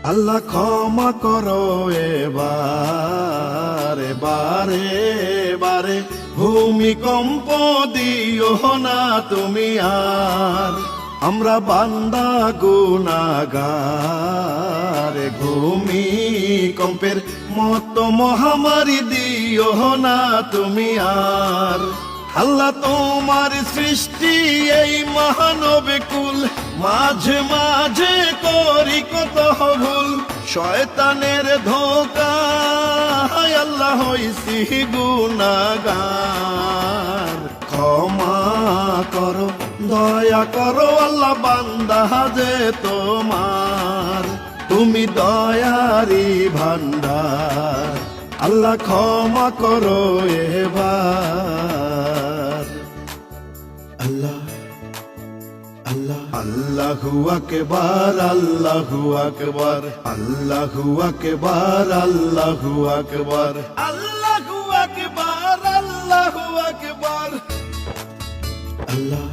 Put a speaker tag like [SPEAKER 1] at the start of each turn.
[SPEAKER 1] আল্লাহ ক্ষমা করো এবারে বারে বারে, ভূমিকম্প দিও না তুমি আর। আমরা বান্দা গুনাহগার, ভূমিকম্পের মতো মহামারী দিও না তুমি আর। আল্লাহ তোমার সৃষ্টি এই মহানব কুল, মাঝে মাঝে করি কত ভুল। শয়তানের ধোঁকা আল্লাহ হইছি গুনাহগার, ক্ষমা করো দয়া করো আল্লাহ, বান্দা যে তোমার, তুমি দয়ারি ভান্ডার। আল্লাহ ক্ষমা করো এবার। আল্লাহ আল্লাহ আল্লাহু আকবার, আল্লাহু আকবার, আল্লাহু আকবার, আল্লাহু আকবার, আল্লাহু আকবার, আল্লাহু আকবার। আল্লাহ